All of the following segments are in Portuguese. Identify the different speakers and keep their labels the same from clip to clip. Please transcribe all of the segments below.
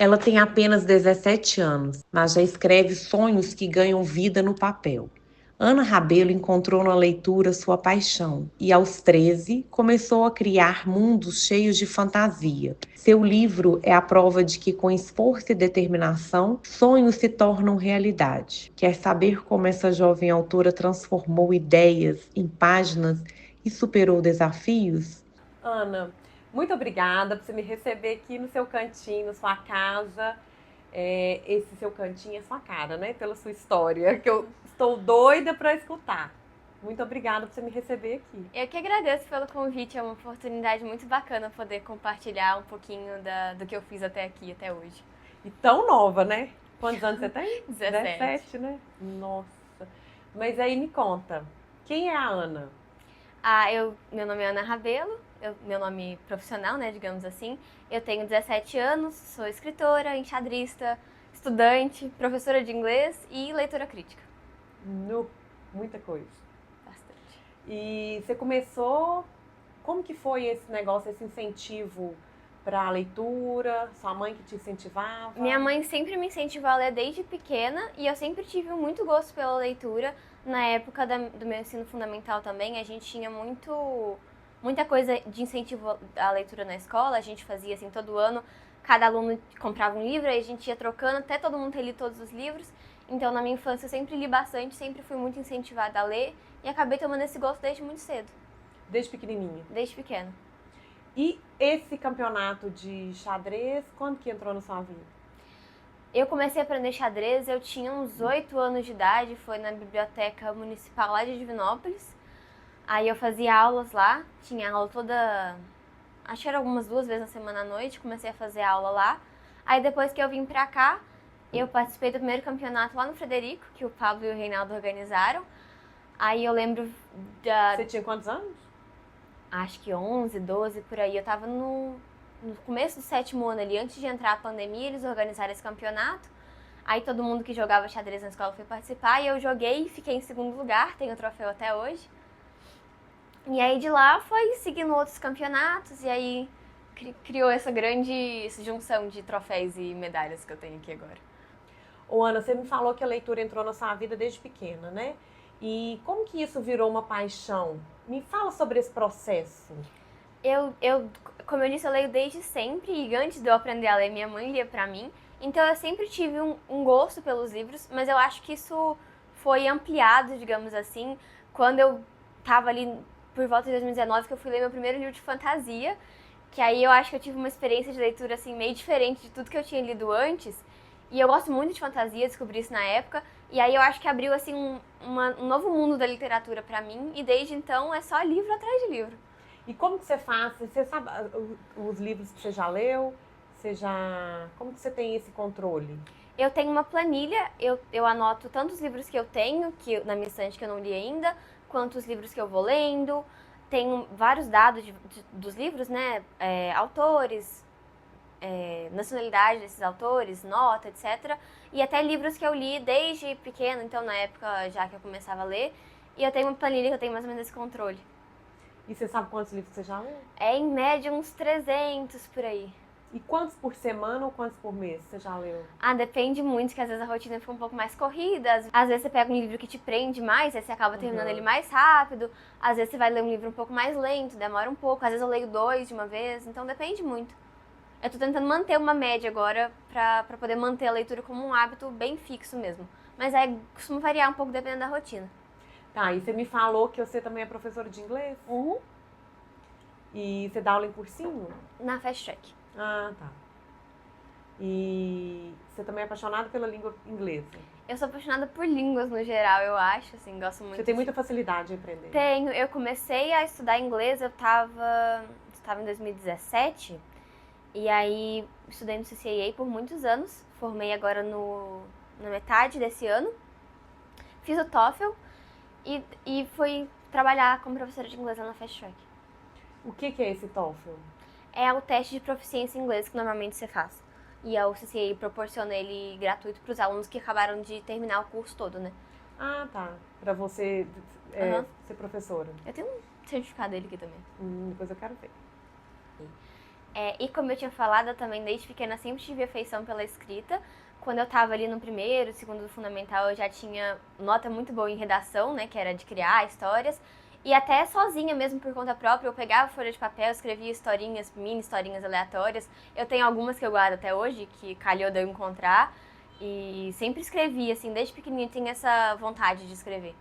Speaker 1: Ela tem apenas 17 anos, mas já escreve sonhos que ganham vida no papel. Ana Rabelo encontrou na leitura sua paixão e, aos 13, começou a criar mundos cheios de fantasia. Seu livro é a prova de que, com esforço e determinação, sonhos se tornam realidade. Quer saber como essa jovem autora transformou ideias em páginas e superou desafios?
Speaker 2: Ana, muito obrigada por você me receber aqui no seu cantinho, na sua casa. Esse seu cantinho é sua cara, né? Pela sua história, que eu estou doida para escutar. Muito obrigada por você me receber aqui.
Speaker 3: Eu que agradeço pelo convite, é uma oportunidade muito bacana poder compartilhar um pouquinho do que eu fiz até aqui, até hoje.
Speaker 2: E tão nova, né? Quantos anos você tem?
Speaker 3: 17.
Speaker 2: 17, né? Nossa. Mas aí me conta, quem é a Ana?
Speaker 3: Meu nome é Ana Rabelo, meu nome profissional, né, digamos assim. Eu tenho 17 anos, sou escritora, enxadrista, estudante, professora de inglês e leitora crítica.
Speaker 2: Muita coisa.
Speaker 3: Bastante.
Speaker 2: E você começou... Como que foi esse negócio, esse incentivo para a leitura? Sua mãe que te incentivava?
Speaker 3: Minha mãe sempre me incentivou a ler desde pequena e eu sempre tive muito gosto pela leitura. Na época do meu ensino fundamental também, a gente tinha muita coisa de incentivo à leitura na escola. A gente fazia assim todo ano, cada aluno comprava um livro e a gente ia trocando até todo mundo ter lido todos os livros. Então, na minha infância, eu sempre li bastante, sempre fui muito incentivada a ler e acabei tomando esse gosto desde muito cedo.
Speaker 2: Desde pequenininha?
Speaker 3: Desde pequena.
Speaker 2: E esse campeonato de xadrez, quando que entrou na sua vida?
Speaker 3: Eu comecei a aprender xadrez, eu tinha uns 8 anos de idade, foi na biblioteca municipal lá de Divinópolis. Aí eu fazia aulas lá, tinha aula toda, acho que era algumas 2 vezes na semana à noite, comecei a fazer aula lá. Aí depois que eu vim pra cá, eu participei do primeiro campeonato lá no Frederico, que o Pablo e o Reinaldo organizaram. Aí eu lembro
Speaker 2: Você tinha quantos anos?
Speaker 3: Acho que 11, 12, por aí. Eu tava no começo do 7º ano ali, antes de entrar a pandemia, eles organizaram esse campeonato. Aí todo mundo que jogava xadrez na escola foi participar e eu joguei e fiquei em segundo lugar, tenho o troféu até hoje. E aí de lá foi seguindo outros campeonatos e aí criou essa junção de troféus e medalhas que eu tenho aqui agora.
Speaker 2: Ô Ana, você me falou que a leitura entrou na sua vida desde pequena, né? E como que isso virou uma paixão? Me fala sobre esse processo.
Speaker 3: Como eu disse, eu leio desde sempre e antes de eu aprender a ler, minha mãe lia pra mim. Então eu sempre tive um gosto pelos livros, mas eu acho que isso foi ampliado, digamos assim, quando eu tava ali por volta de 2019, que eu fui ler meu primeiro livro de fantasia, que aí eu acho que eu tive uma experiência de leitura assim meio diferente de tudo que eu tinha lido antes. E eu gosto muito de fantasia, descobri isso na época. E aí eu acho que abriu assim um novo mundo da literatura pra mim. E desde então é só livro atrás de livro.
Speaker 2: E como que você faz? Você sabe os livros que você já leu? Como que você tem esse controle?
Speaker 3: Eu tenho uma planilha, eu anoto tantos livros que eu tenho, na minha estante que eu não li ainda, quanto os livros que eu vou lendo. Tenho vários dados dos livros, né? Autores, nacionalidade desses autores, nota, etc. E até livros que eu li desde pequeno, então na época já que eu começava a ler. E eu tenho uma planilha que eu tenho mais ou menos esse controle.
Speaker 2: E você sabe quantos livros você já leu?
Speaker 3: É em média uns 300 por aí.
Speaker 2: E quantos por semana ou quantos por mês você já leu?
Speaker 3: Depende muito, que às vezes a rotina fica um pouco mais corrida. Às vezes você pega um livro que te prende mais, aí você acaba terminando ele mais rápido. Às vezes você vai ler um livro um pouco mais lento, demora um pouco. Às vezes eu leio 2 de uma vez, então depende muito. Eu tô tentando manter uma média agora pra poder manter a leitura como um hábito bem fixo mesmo. Mas aí costuma variar um pouco dependendo da rotina.
Speaker 2: Tá, e você me falou que você também é professora de inglês?
Speaker 3: Uhum.
Speaker 2: E você dá aula em cursinho?
Speaker 3: Na Fast Track.
Speaker 2: Ah, tá. E você também é apaixonada pela língua inglesa?
Speaker 3: Eu sou apaixonada por línguas no geral, eu acho, assim, gosto muito.
Speaker 2: Você tem muita facilidade em aprender?
Speaker 3: Tenho. Eu comecei a estudar inglês, eu tava em 2017, e aí estudei no CCAA por muitos anos, formei agora na metade desse ano, fiz o TOEFL e fui trabalhar como professora de inglês lá na Fast Track.
Speaker 2: O que é esse TOEFL?
Speaker 3: É o teste de proficiência em inglês que normalmente você faz. E a CCAA proporciona ele gratuito para os alunos que acabaram de terminar o curso todo, né?
Speaker 2: Ah, tá. Pra você ser professora.
Speaker 3: Eu tenho um certificado dele aqui também.
Speaker 2: Depois eu quero ver.
Speaker 3: E como eu tinha falado, eu também desde pequena sempre tive afeição pela escrita. Quando eu estava ali no primeiro, segundo do fundamental, eu já tinha nota muito boa em redação, né, que era de criar histórias. E até sozinha mesmo, por conta própria, eu pegava folha de papel, escrevia historinhas, mini historinhas aleatórias. Eu tenho algumas que eu guardo até hoje, que calhou de eu encontrar. E sempre escrevi, assim, desde pequenininha tinha essa vontade de escrever.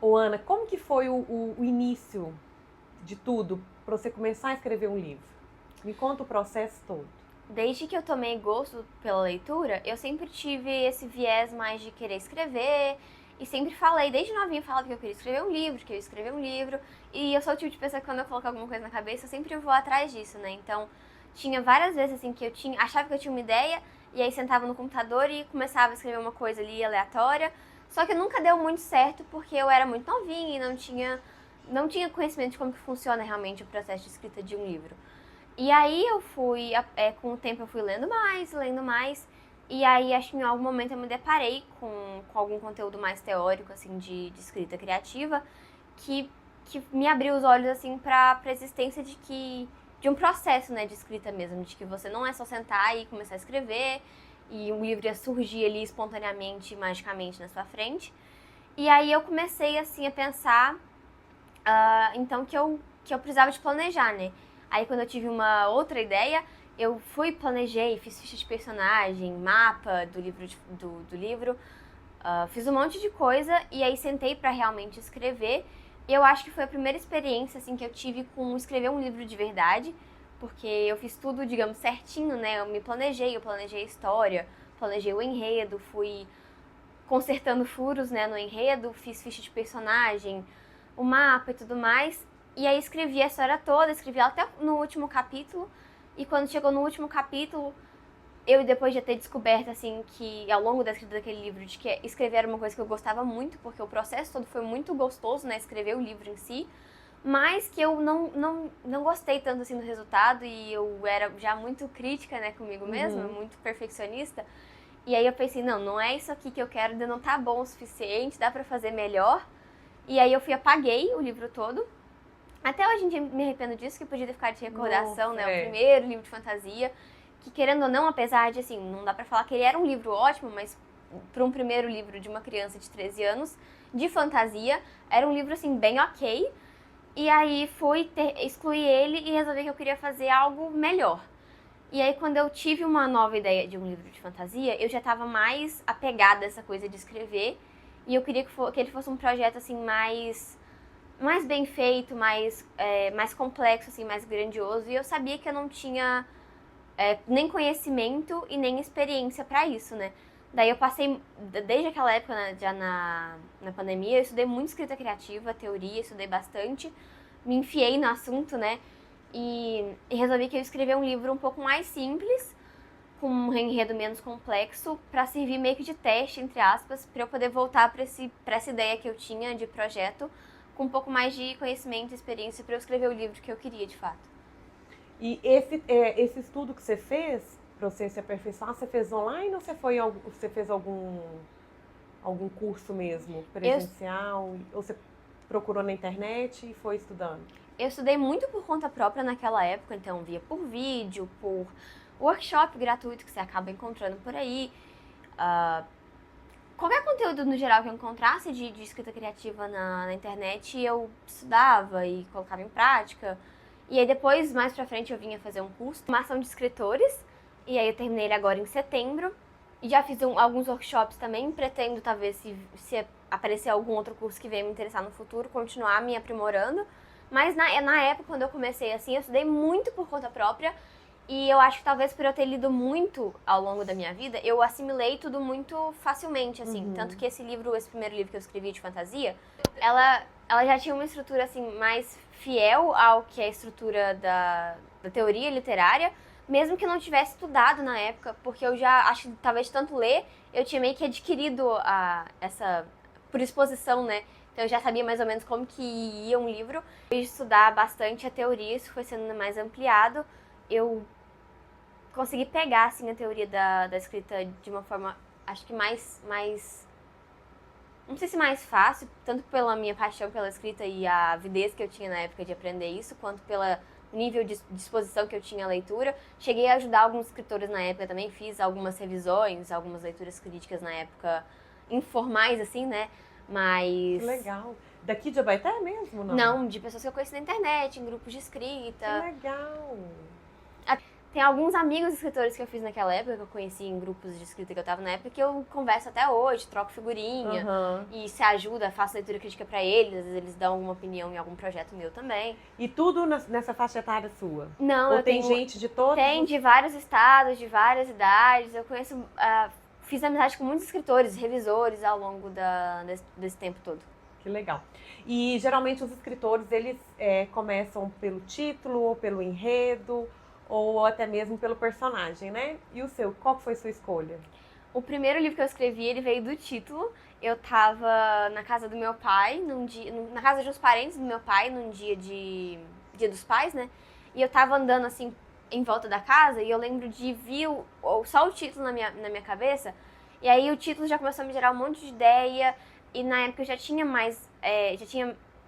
Speaker 2: Ô Ana, como que foi o início de tudo para você começar a escrever um livro? Me conta o processo todo.
Speaker 3: Desde que eu tomei gosto pela leitura, eu sempre tive esse viés mais de querer escrever. E sempre falei, desde novinha, falava que eu queria escrever um livro, que eu ia escrever um livro. E eu sou o tipo de pessoa que quando eu coloco alguma coisa na cabeça, eu sempre vou atrás disso, né? Então, tinha várias vezes, assim, que achava que eu tinha uma ideia, e aí sentava no computador e começava a escrever uma coisa ali aleatória. Só que nunca deu muito certo, porque eu era muito novinha e não tinha conhecimento de como que funciona realmente o processo de escrita de um livro. E aí eu fui, com o tempo eu fui lendo mais, e aí acho que em algum momento eu me deparei com algum conteúdo mais teórico, assim, de escrita criativa, que me abriu os olhos, assim, pra existência de um processo, né, de escrita mesmo, de que você não é só sentar e começar a escrever, e um livro ia surgir ali espontaneamente, magicamente na sua frente. E aí eu comecei, assim, a pensar, então, que eu precisava de planejar, né? Aí quando eu tive uma outra ideia, eu fui, planejei, fiz ficha de personagem, mapa do livro, fiz um monte de coisa e aí sentei pra realmente escrever. E eu acho que foi a primeira experiência assim que eu tive com escrever um livro de verdade, porque eu fiz tudo, digamos, certinho, né? Eu planejei a história, planejei o enredo, fui consertando furos, né, no enredo, fiz ficha de personagem, o mapa e tudo mais. E aí escrevi a história toda, escrevi ela até no último capítulo. E quando chegou no último capítulo, eu depois de ter descoberto, assim, que ao longo da escrita daquele livro, de que escrever era uma coisa que eu gostava muito, porque o processo todo foi muito gostoso, né, escrever o livro em si, mas que eu não gostei tanto, assim, do resultado, e eu era já muito crítica, né, comigo mesma, muito perfeccionista. E aí eu pensei, não é isso aqui que eu quero, ainda não tá bom o suficiente, dá pra fazer melhor. E aí eu apaguei o livro todo. Até hoje em dia me arrependo disso, que podia ter ficado de recordação, né? O primeiro livro de fantasia, que querendo ou não, apesar de, assim, não dá pra falar que ele era um livro ótimo, mas para um primeiro livro de uma criança de 13 anos, de fantasia, era um livro, assim, bem ok. E aí excluí ele e resolvi que eu queria fazer algo melhor. E aí, quando eu tive uma nova ideia de um livro de fantasia, eu já estava mais apegada a essa coisa de escrever. E eu queria que ele fosse um projeto, assim, mais bem feito, mais complexo, assim, mais grandioso. E eu sabia que eu não tinha nem conhecimento e nem experiência para isso, né? Daí eu passei, desde aquela época, né, já na pandemia, eu estudei muito escrita criativa, teoria, estudei bastante. Me enfiei no assunto, né? E resolvi que eu ia escrever um livro um pouco mais simples, com um enredo menos complexo, para servir meio que de teste, entre aspas, para eu poder voltar para essa ideia que eu tinha de projeto, com um pouco mais de conhecimento e experiência para eu escrever o livro que eu queria, de fato.
Speaker 2: E esse estudo que você fez, para você se aperfeiçoar, você fez online ou você fez algum curso mesmo, presencial? Ou você procurou na internet e foi estudando?
Speaker 3: Eu estudei muito por conta própria naquela época, então via por vídeo, por workshop gratuito que você acaba encontrando por aí. Qualquer conteúdo no geral que eu encontrasse de escrita criativa na internet, eu estudava e colocava em prática. E aí depois, mais pra frente, eu vinha fazer um curso de formação de escritores. E aí eu terminei ele agora em setembro. E já fiz alguns workshops também. Pretendo, talvez, se aparecer algum outro curso que venha me interessar no futuro, continuar me aprimorando. Mas na época, quando eu comecei assim, eu estudei muito por conta própria. E eu acho que talvez por eu ter lido muito ao longo da minha vida, eu assimilei tudo muito facilmente, assim. Tanto que esse primeiro livro que eu escrevi de fantasia, ela já tinha uma estrutura, assim, mais fiel ao que é a estrutura da teoria literária, mesmo que eu não tivesse estudado na época, porque eu já, acho que talvez de tanto ler, eu tinha meio que adquirido essa, por exposição, né? Então eu já sabia mais ou menos como que ia um livro. Depois de estudar bastante a teoria, isso foi sendo mais ampliado, eu consegui pegar, assim, a teoria da escrita de uma forma, acho que mais não sei se mais fácil, tanto pela minha paixão pela escrita e a avidez que eu tinha na época de aprender isso, quanto nível de disposição que eu tinha à leitura. Cheguei a ajudar alguns escritores na época também, fiz algumas revisões, algumas leituras críticas na época, informais, assim, né? Mas...
Speaker 2: Que legal. Daqui de Abaeté mesmo, não?
Speaker 3: Não, de pessoas que eu conheci na internet, em grupos de escrita.
Speaker 2: Que legal.
Speaker 3: Tem alguns amigos escritores que eu fiz naquela época, que eu conheci em grupos de escrita que eu tava na época, que eu converso até hoje, troco figurinha, e se ajuda, faço leitura crítica pra eles, às vezes eles dão alguma opinião em algum projeto meu também.
Speaker 2: E tudo nessa faixa etária sua?
Speaker 3: Não,
Speaker 2: Ou
Speaker 3: eu
Speaker 2: tem
Speaker 3: tenho...
Speaker 2: gente de todos?
Speaker 3: Tem, de vários estados, de várias idades. Eu conheço, fiz amizade com muitos escritores, revisores ao longo desse tempo todo.
Speaker 2: Que legal. E geralmente os escritores, eles começam pelo título ou pelo enredo, ou até mesmo pelo personagem, né? E o seu, qual foi a sua escolha?
Speaker 3: O primeiro livro que eu escrevi, ele veio do título. Eu tava na casa do meu pai, na casa de uns parentes do meu pai, num dia dos pais, né? E eu tava andando assim em volta da casa e eu lembro de ver só o título na minha cabeça. E aí o título já começou a me gerar um monte de ideia. E na época eu já tinha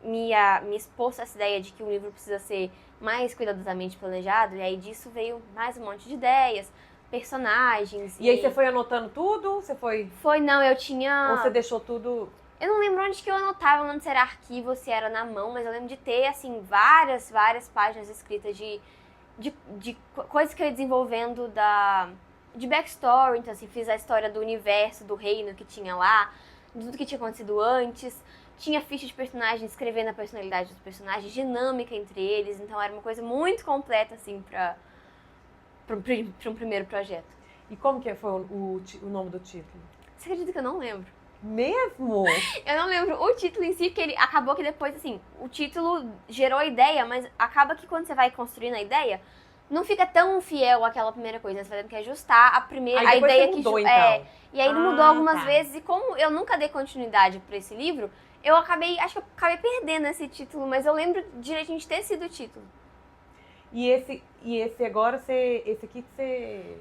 Speaker 3: me exposto a essa ideia de que o livro precisa ser mais cuidadosamente planejado, e aí disso veio mais um monte de ideias, personagens.
Speaker 2: E aí você foi anotando tudo?
Speaker 3: Não, eu tinha...
Speaker 2: Ou você deixou tudo...
Speaker 3: Eu não lembro onde que eu anotava, não se era arquivo, se era na mão, mas eu lembro de ter, assim, várias páginas escritas de coisas que eu ia desenvolvendo de backstory. Então, assim, fiz a história do universo, do reino que tinha lá, de tudo que tinha acontecido antes. Tinha ficha de personagens, escrevendo a personalidade dos personagens, dinâmica entre eles. Então era uma coisa muito completa, assim, para um primeiro projeto.
Speaker 2: E como que foi o nome do título?
Speaker 3: Você acredita que eu não lembro?
Speaker 2: Mesmo?
Speaker 3: Eu não lembro o título em si, porque ele acabou que depois, assim, o título gerou a ideia, mas acaba que quando você vai construindo a ideia, não fica tão fiel àquela primeira coisa, né? Você vai tendo que ajustar a ideia que
Speaker 2: mudou, então.
Speaker 3: E aí ele mudou algumas vezes, e como eu nunca dei continuidade para esse livro, acho que eu acabei perdendo esse título, mas eu lembro direitinho de ter sido o título.
Speaker 2: E esse agora, esse aqui que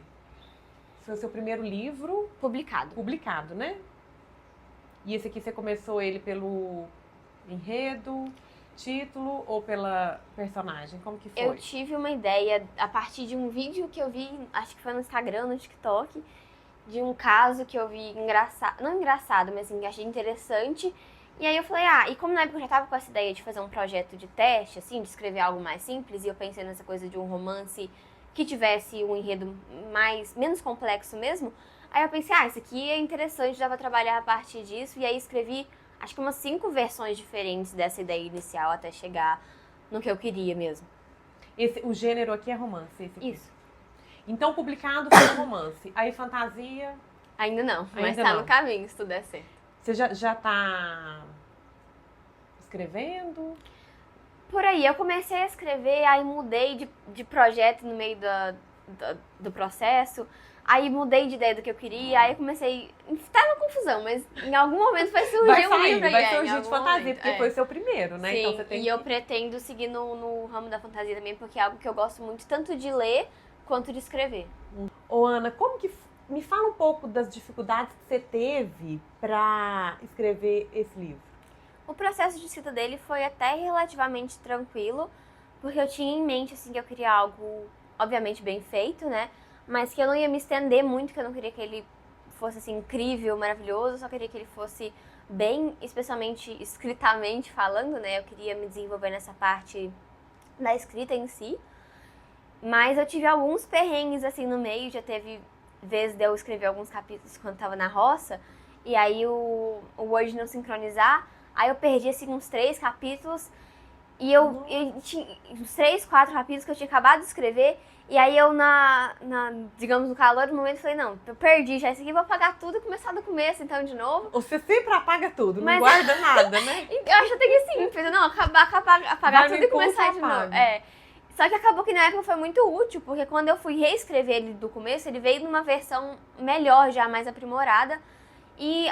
Speaker 2: foi o seu primeiro livro? Publicado, né? E esse aqui você começou ele pelo enredo, título ou pela personagem? Como que foi?
Speaker 3: Eu tive uma ideia a partir de um vídeo que eu vi, acho que foi no Instagram, no TikTok, de um caso que eu vi não engraçado, mas assim, achei interessante. E aí eu falei, e como na época eu já tava com essa ideia de fazer um projeto de teste, assim, de escrever algo mais simples, e eu pensei nessa coisa de um romance que tivesse um enredo menos complexo mesmo, aí eu pensei, isso aqui é interessante, dá pra trabalhar a partir disso, e aí escrevi, acho que umas 5 versões diferentes dessa ideia inicial até chegar no que eu queria mesmo.
Speaker 2: O gênero aqui é romance, esse aqui?
Speaker 3: Isso.
Speaker 2: Então, publicado foi romance. Aí, fantasia?
Speaker 3: Ainda não, mas
Speaker 2: Ainda
Speaker 3: tá
Speaker 2: não.
Speaker 3: no caminho, se tudo der certo.
Speaker 2: Você já tá escrevendo?
Speaker 3: Por aí, eu comecei a escrever, aí mudei de projeto no meio do processo, aí mudei de ideia do que eu queria, aí comecei... Tá uma confusão, mas em algum momento vai surgir um livro aí.
Speaker 2: Vai surgir de fantasia, porque foi o seu primeiro, né?
Speaker 3: Sim,
Speaker 2: então você tem
Speaker 3: eu pretendo seguir no ramo da fantasia também, porque é algo que eu gosto muito, tanto de ler quanto de escrever.
Speaker 2: Ô, Ana, me fala um pouco das dificuldades que você teve para escrever esse livro.
Speaker 3: O processo de escrita dele foi até relativamente tranquilo, porque eu tinha em mente, assim, que eu queria algo, obviamente, bem feito, né? Mas que eu não ia me estender muito, que eu não queria que ele fosse, assim, incrível, maravilhoso, eu só queria que ele fosse bem, especialmente escritamente falando, né? Eu queria me desenvolver nessa parte da escrita em si. Mas eu tive alguns perrengues, assim, no meio, já teve vezes de eu escrever alguns capítulos quando tava na roça, e aí o Word não sincronizar, aí eu perdi, assim, uns 3 capítulos, e eu tinha uns 3, 4 capítulos que eu tinha acabado de escrever, e aí eu, digamos, no calor do momento, falei, não, eu perdi já isso aqui, vou apagar tudo e começar do começo, então, de novo.
Speaker 2: Você sempre apaga tudo, não guarda nada, né?
Speaker 3: Eu acho até que sim, não, apagar tudo e começar de novo. Só que acabou que na época foi muito útil, porque quando eu fui reescrever ele do começo, ele veio numa versão melhor, já mais aprimorada. E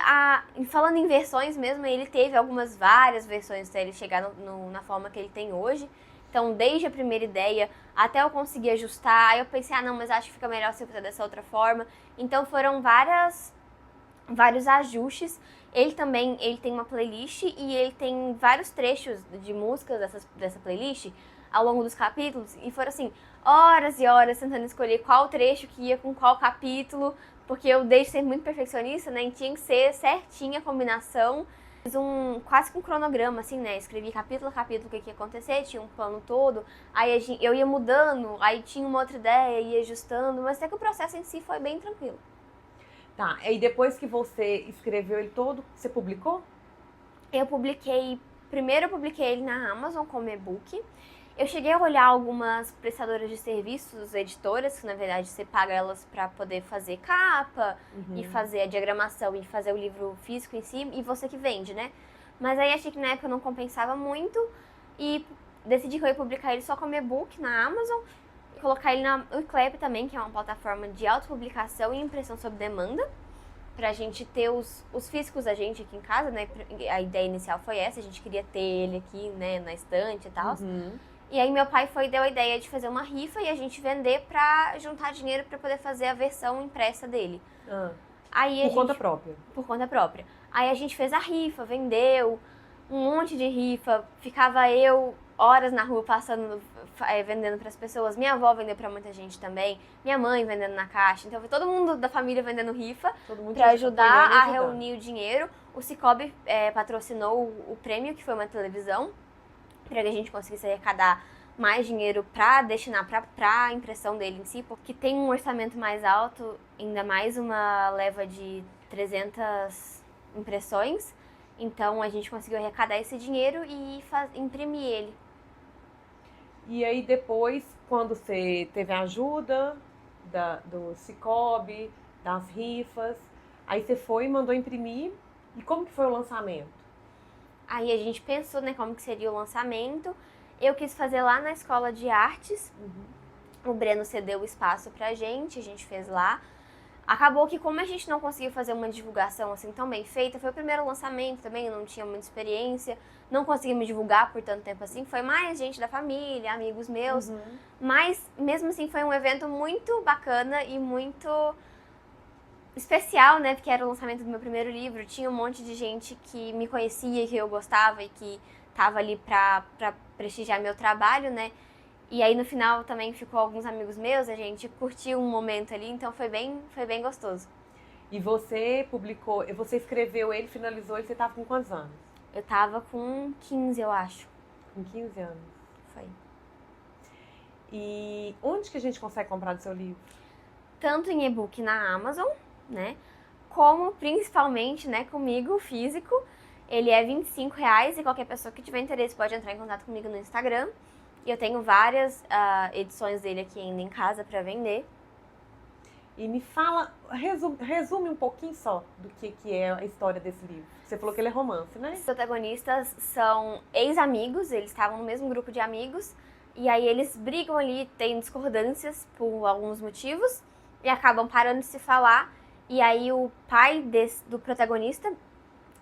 Speaker 3: falando em versões mesmo, ele teve várias versões até ele chegar na forma que ele tem hoje. Então, desde a primeira ideia até eu conseguir ajustar, aí eu pensei, não, mas acho que fica melhor se eu fizer dessa outra forma. Então, foram vários ajustes. Ele tem uma playlist e ele tem vários trechos de músicas dessa playlist. ao longo dos capítulos, e foram assim, horas e horas tentando escolher qual trecho que ia com qual capítulo, porque eu desde ser muito perfeccionista, né, e tinha que ser certinha a combinação. Fiz quase que um cronograma, assim, né, escrevi capítulo a capítulo o que ia acontecer, tinha um plano todo, aí eu ia mudando, aí tinha uma outra ideia, ia ajustando, mas até que o processo em si foi bem tranquilo.
Speaker 2: Tá, e depois que você escreveu ele todo, você publicou?
Speaker 3: Primeiro eu publiquei ele na Amazon como e-book. Eu cheguei a olhar algumas prestadoras de serviços, editoras, que na verdade você paga elas para poder fazer capa e fazer a diagramação e fazer o livro físico em si, e você que vende, né? Mas aí achei que na época não compensava muito e decidi que eu ia publicar ele só como e-book na Amazon, e colocar ele na Uclep também, que é uma plataforma de autopublicação e impressão sob demanda, pra gente ter os físicos da gente aqui em casa, né? A ideia inicial foi essa, a gente queria ter ele aqui, né, na estante e tal. E aí meu pai deu a ideia de fazer uma rifa e a gente vender pra juntar dinheiro pra poder fazer a versão impressa dele.
Speaker 2: Por conta própria?
Speaker 3: Por conta própria. Aí a gente fez a rifa, vendeu um monte de rifa, ficava eu horas na rua passando, vendendo pras pessoas. Minha avó vendeu pra muita gente também, minha mãe vendendo na caixa. Então foi todo mundo da família vendendo rifa pra ajudar a reunir o dinheiro. O Cicobi patrocinou o prêmio, que foi uma televisão, para que a gente conseguisse arrecadar mais dinheiro para destinar para a impressão dele em si, porque tem um orçamento mais alto, ainda mais uma leva de 300 impressões. Então a gente conseguiu arrecadar esse dinheiro e imprimir ele.
Speaker 2: E aí depois, quando você teve a ajuda do Cicobi, das rifas, aí você foi e mandou imprimir. E como que foi o lançamento?
Speaker 3: Aí a gente pensou, né, como que seria o lançamento. Eu quis fazer lá na Escola de Artes. O Breno cedeu o espaço pra gente, a gente fez lá. Acabou que, como a gente não conseguiu fazer uma divulgação assim tão bem feita, foi o primeiro lançamento também, eu não tinha muita experiência, não consegui me divulgar por tanto tempo assim, foi mais gente da família, amigos meus, mas mesmo assim foi um evento muito bacana e muito especial, né, porque era o lançamento do meu primeiro livro, tinha um monte de gente que me conhecia, que eu gostava e que tava ali pra prestigiar meu trabalho, né. E aí no final também ficou alguns amigos meus, a gente curtiu um momento ali, então foi bem gostoso.
Speaker 2: E você publicou, você escreveu ele, finalizou ele, você tava com quantos anos?
Speaker 3: Eu tava com 15, eu acho.
Speaker 2: Com 15 anos.
Speaker 3: Foi.
Speaker 2: E onde que a gente consegue comprar o seu livro?
Speaker 3: Tanto em e-book na Amazon, né, como principalmente, né, comigo, físico. Ele é R$25 e qualquer pessoa que tiver interesse pode entrar em contato comigo no Instagram. E eu tenho várias edições dele aqui ainda em casa para vender.
Speaker 2: E me fala, resume um pouquinho só do que é a história desse livro. Você falou que ele é romance, né?
Speaker 3: Os protagonistas são ex-amigos, eles estavam no mesmo grupo de amigos. E aí eles brigam ali, têm discordâncias por alguns motivos. E acabam parando de se falar. E aí o pai do protagonista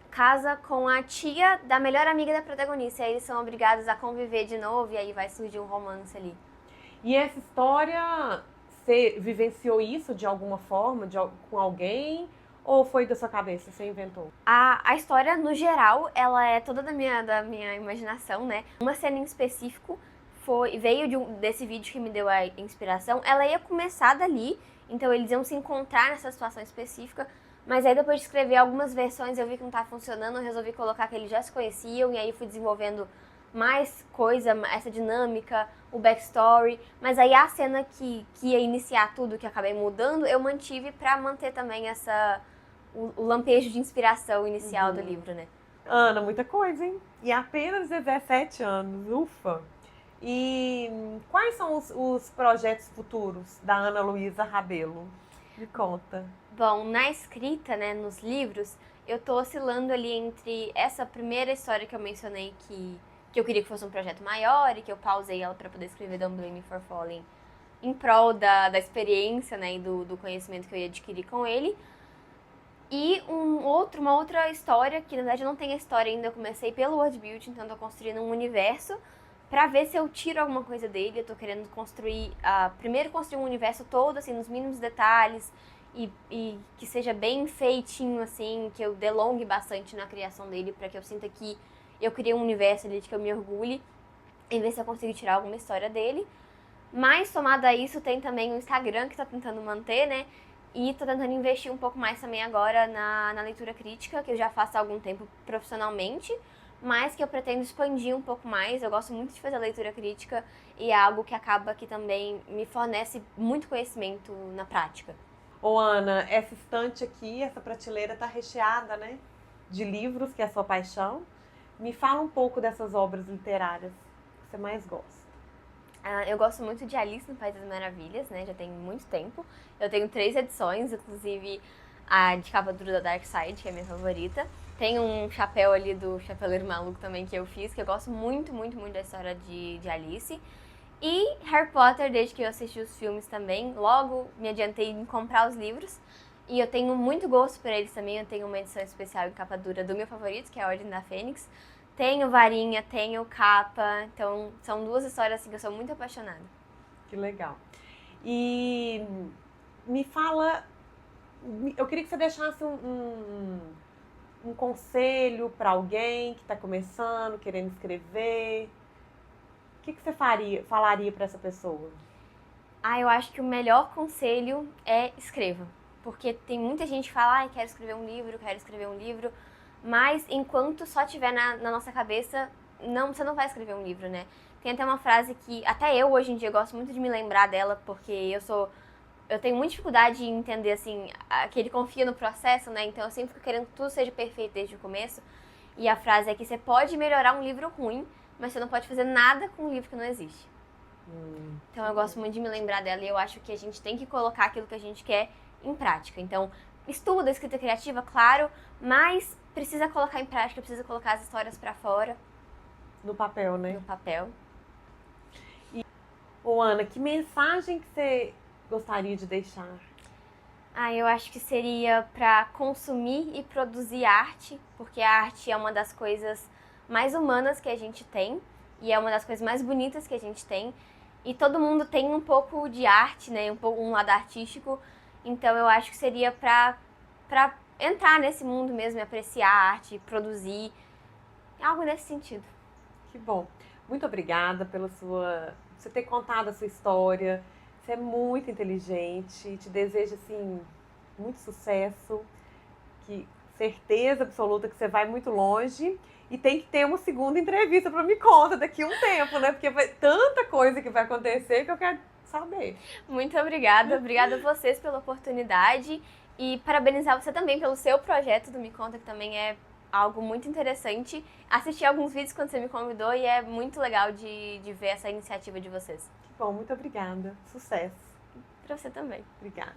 Speaker 3: casa com a tia da melhor amiga da protagonista. E aí eles são obrigados a conviver de novo e aí vai surgir um romance ali.
Speaker 2: E essa história, você vivenciou isso de alguma forma, com alguém? Ou foi da sua cabeça, você inventou?
Speaker 3: A história, no geral, ela é toda da minha imaginação, né? Uma cena em específico veio desse vídeo que me deu a inspiração. Ela ia começar dali, então eles iam se encontrar nessa situação específica. Mas aí depois de escrever algumas versões eu vi que não estava funcionando, eu resolvi colocar que eles já se conheciam e aí fui desenvolvendo mais coisa, essa dinâmica, o backstory. Mas aí a cena que ia iniciar tudo, que eu acabei mudando, eu mantive pra manter também o lampejo de inspiração inicial do livro, né?
Speaker 2: Ana, muita coisa, hein? E apenas 17 anos, ufa! E quais são os projetos futuros da Ana Luísa Rabelo? Me conta.
Speaker 3: Bom, na escrita, né, nos livros, eu tô oscilando ali entre essa primeira história que eu mencionei que eu queria que fosse um projeto maior e que eu pausei ela para poder escrever Don't Blame Me for Falling em prol da experiência, né, e do conhecimento que eu ia adquirir com ele. E uma outra história, que na verdade não tem a história ainda, eu comecei pelo world building, então eu tô construindo um universo pra ver se eu tiro alguma coisa dele. Eu tô querendo primeiro construir um universo todo, assim, nos mínimos detalhes, e que seja bem feitinho, assim, que eu delongue bastante na criação dele, pra que eu sinta que eu criei um universo ali de que eu me orgulhe. e ver se eu consigo tirar alguma história dele. Mas, somado a isso, tem também o Instagram que tá tentando manter, né? E tô tentando investir um pouco mais também agora na leitura crítica, que eu já faço há algum tempo profissionalmente, mas que eu pretendo expandir um pouco mais. Eu gosto muito de fazer leitura crítica e é algo que acaba que também me fornece muito conhecimento na prática.
Speaker 2: Ô Ana, essa estante aqui, essa prateleira tá recheada, né, de livros, que é a sua paixão. Me fala um pouco dessas obras literárias que você mais gosta.
Speaker 3: Eu gosto muito de Alice no País das Maravilhas, né? Já tem muito tempo. Eu tenho 3 edições, inclusive a de capa dura da Dark Side, que é a minha favorita. Tem um chapéu ali do Chapeleiro Maluco também que eu fiz, que eu gosto muito, muito, muito da história de Alice. E Harry Potter, desde que eu assisti os filmes também, logo me adiantei em comprar os livros. E eu tenho muito gosto por eles também. Eu tenho uma edição especial em capa dura do meu favorito, que é a Ordem da Fênix. Tenho Varinha, tenho Capa. Então, são 2 histórias assim que eu sou muito apaixonada.
Speaker 2: Que legal. E me fala, eu queria que você deixasse um conselho para alguém que está começando, querendo escrever. O que você falaria para essa pessoa?
Speaker 3: Eu acho que o melhor conselho é escreva. Porque tem muita gente que fala, quero escrever um livro. Mas enquanto só tiver na nossa cabeça, você não vai escrever um livro, né? Tem até uma frase que até eu hoje em dia gosto muito de me lembrar dela, porque eu tenho muita dificuldade em entender assim, que ele confia no processo, né? Então eu sempre fico querendo que tudo seja perfeito desde o começo. E a frase é que você pode melhorar um livro ruim, mas você não pode fazer nada com um livro que não existe. Então eu gosto muito de me lembrar dela e eu acho que a gente tem que colocar aquilo que a gente quer em prática. Então, estuda a escrita criativa, claro, mas precisa colocar em prática, precisa colocar as histórias pra fora.
Speaker 2: No papel, né?
Speaker 3: No papel.
Speaker 2: Ô Ana, que mensagem que você gostaria de deixar?
Speaker 3: Eu acho que seria pra consumir e produzir arte, porque a arte é uma das coisas mais humanas que a gente tem e é uma das coisas mais bonitas que a gente tem. E todo mundo tem um pouco de arte, né? Um lado artístico. Então eu acho que seria pra entrar nesse mundo mesmo, e apreciar a arte, produzir, algo nesse sentido.
Speaker 2: Que bom. Muito obrigada pela você ter contado a sua história. Você é muito inteligente. Te desejo, assim, muito sucesso. Certeza absoluta que você vai muito longe. E tem que ter uma segunda entrevista para me contar daqui a um tempo, né? Porque vai tanta coisa que vai acontecer que eu quero saber.
Speaker 3: Muito obrigada. Obrigada a vocês pela oportunidade. E parabenizar você também pelo seu projeto do Me Conta, que também é algo muito interessante. Assisti alguns vídeos quando você me convidou e é muito legal de ver essa iniciativa de vocês.
Speaker 2: Que bom, muito obrigada. Sucesso.
Speaker 3: Pra você também.
Speaker 2: Obrigada.